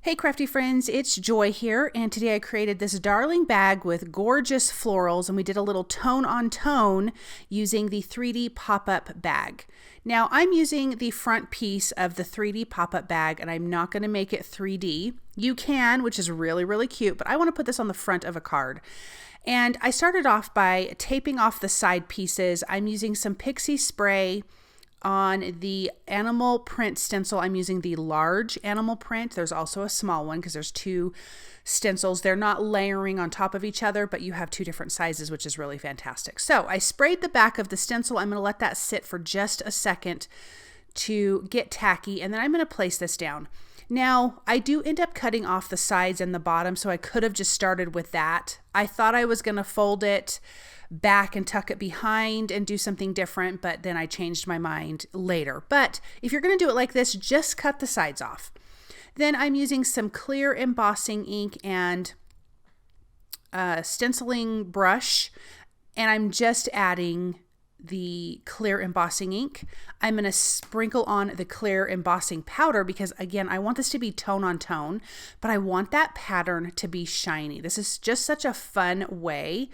Hey crafty friends, it's Joy here, and today I created this darling bag with gorgeous florals, and we did a little tone on tone using the 3D pop-up bag. Now I'm using the front piece of the 3D pop-up bag, and I'm not going to make it 3D. You can, which is really cute, but I want to put this on the front of a card. And I started off by taping off the side pieces. I'm using some pixie spray. On the animal print stencil, I'm using the large animal print. There's also a small one because there's two stencils. They're not layering on top of each other, but you have two different sizes, which is really fantastic. So I sprayed the back of the stencil. I'm going to let that sit for just a second to get tacky, and then I'm going to place this down. Now, I do end up cutting off the sides and the bottom, so I could have just started with that. I thought I was going to fold it back and tuck it behind and do something different, but then I changed my mind later. But if you're going to do it like this, just cut the sides off. Then I'm using some clear embossing ink and a stenciling brush, and I'm just adding the clear embossing ink. I'm going to sprinkle on the clear embossing powder because, again, I want this to be tone on tone, but I want that pattern to be shiny. This is just such a fun way.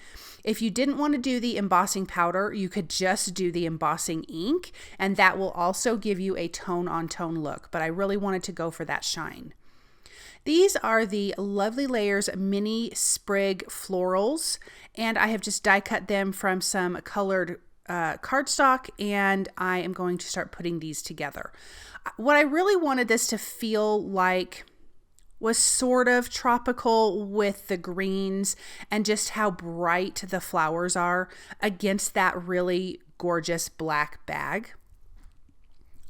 If you didn't want to do the embossing powder, you could just do the embossing ink, and that will also give you a tone on tone look, but I really wanted to go for that shine. These are the Lovely Layers mini sprig florals, and I have just die cut them from some colored cardstock, and I am going to start putting these together. What I really wanted this to feel like was sort of tropical with the greens and just how bright the flowers are against that really gorgeous black bag.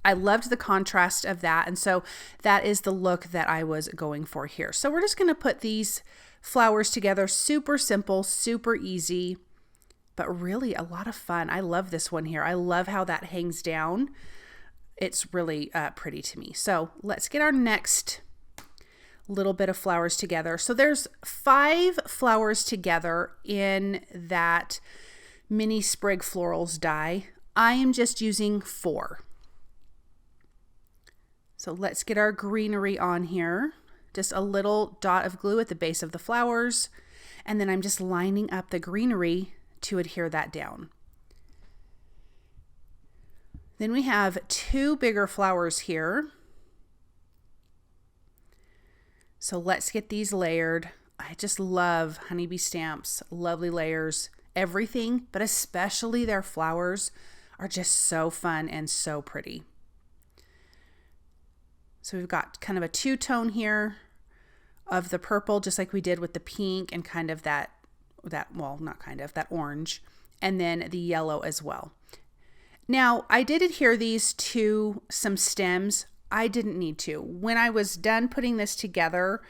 I loved the contrast of that, and so that is the look that I was going for here. So we're just going to put these flowers together. Super simple, super easy, but really a lot of fun. I love this one here. I love how that hangs down. It's really pretty to me. So let's get our next little bit of flowers together. So there's 5 flowers together in that mini sprig florals die. I am just using 4. So let's get our greenery on here. Just a little dot of glue at the base of the flowers, and then I'm just lining up the greenery to adhere that down. Then we have 2 bigger flowers here. So let's get these layered. I just love honeybee stamps, Lovely Layers, everything, but especially their flowers are just so fun and so pretty. So we've got kind of a 2-tone here of the purple, just like we did with the pink, and kind of that orange, and then the yellow as well. Now, I did adhere these to some stems. I didn't need to. When I was done putting this together,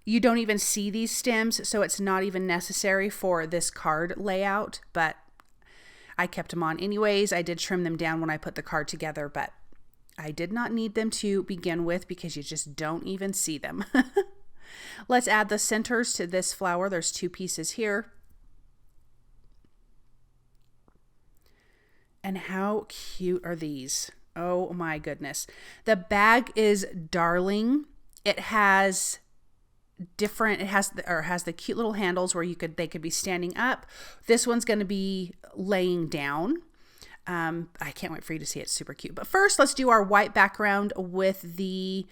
you don't even see these stems, so it's not even necessary for this card layout, but I kept them on anyways. I did trim them down when I put the card together, but I did not need them to begin with because you just don't even see them. Let's add the centers to this flower. There's 2 pieces here. And how cute are these? Oh my goodness. The bag is darling. It has the cute little handles where they could be standing up. This one's going to be laying down. I can't wait for you to see it. It's super cute. But first, let's do our white background with the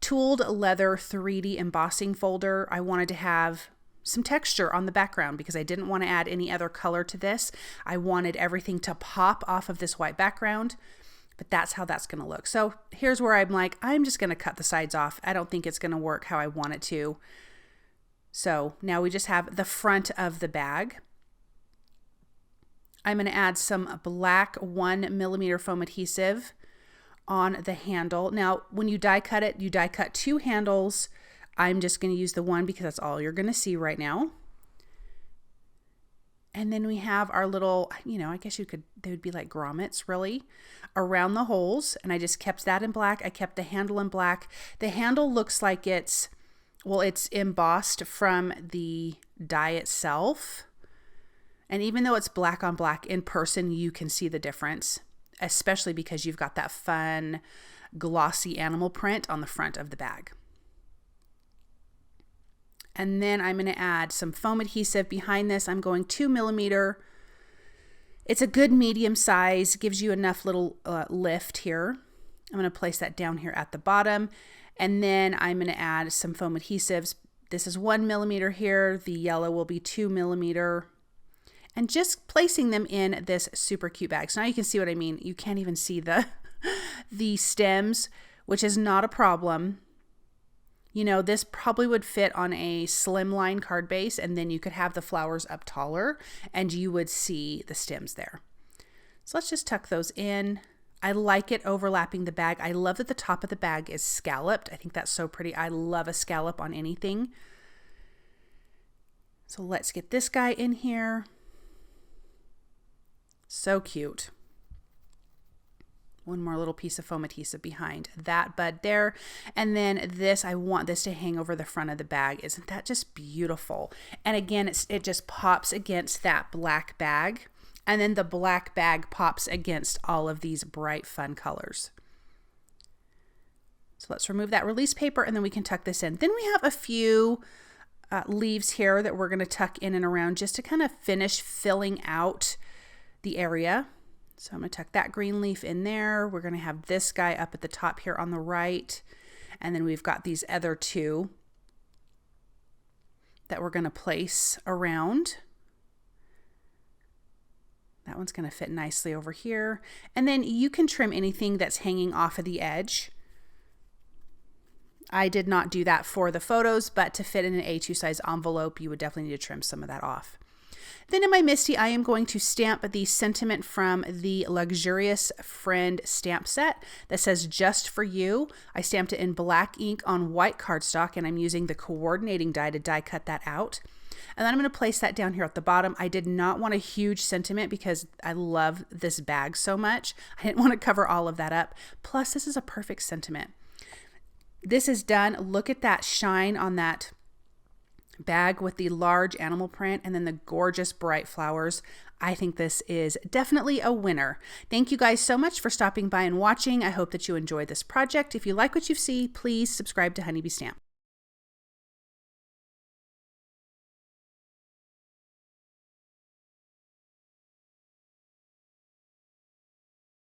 tooled leather 3D embossing folder. I wanted to have some texture on the background because I didn't want to add any other color to this. I wanted everything to pop off of this white background, but that's how that's going to look. So here's where I'm like, I'm just going to cut the sides off. I don't think it's going to work how I want it to. So now we just have the front of the bag. I'm going to add some black 1mm foam adhesive on the handle. Now, when you die cut it, you die cut 2 handles. I'm just going to use the one because that's all you're going to see right now. And then we have our little, I guess they would be like grommets really around the holes. And I just kept that in black. I kept the handle in black. The handle looks like it's embossed from the die itself. And even though it's black on black in person, you can see the difference, especially because you've got that fun glossy animal print on the front of the bag. And then I'm going to add some foam adhesive behind this. I'm going 2mm. It's a good medium size, gives you enough little lift here. I'm going to place that down here at the bottom. And then I'm going to add some foam adhesives. This is 1mm here. The yellow will be 2mm. And just placing them in this super cute bag. So now you can see what I mean. You can't even see the stems, which is not a problem. You know, this probably would fit on a slimline card base, and then you could have the flowers up taller and you would see the stems there. So let's just tuck those in. I like it overlapping the bag. I love that the top of the bag is scalloped. I think that's so pretty. I love a scallop on anything. So let's get this guy in here. So cute. One more little piece of foam adhesive behind that bud there. And then this, I want this to hang over the front of the bag. Isn't that just beautiful? And again, it just pops against that black bag. And then the black bag pops against all of these bright, fun colors. So let's remove that release paper and then we can tuck this in. Then we have a few leaves here that we're going to tuck in and around just to kind of finish filling out the area. So I'm going to tuck that green leaf in there. We're going to have this guy up at the top here on the right. And then we've got these other two that we're going to place around. That one's going to fit nicely over here. And then you can trim anything that's hanging off of the edge. I did not do that for the photos, but to fit in an A2 size envelope, you would definitely need to trim some of that off. Then in my MISTI, I am going to stamp the sentiment from the Luxurious Friend stamp set that says "Just for You." I stamped it in black ink on white cardstock, and I'm using the coordinating die to die cut that out. And then I'm going to place that down here at the bottom. I did not want a huge sentiment because I love this bag so much. I didn't want to cover all of that up. Plus, this is a perfect sentiment. This is done. Look at that shine on that bag with the large animal print and then the gorgeous bright flowers. I think this is definitely a winner. Thank you guys so much for stopping by and watching. I hope that you enjoyed this project. If you like what you see, please subscribe to Honeybee Stamp.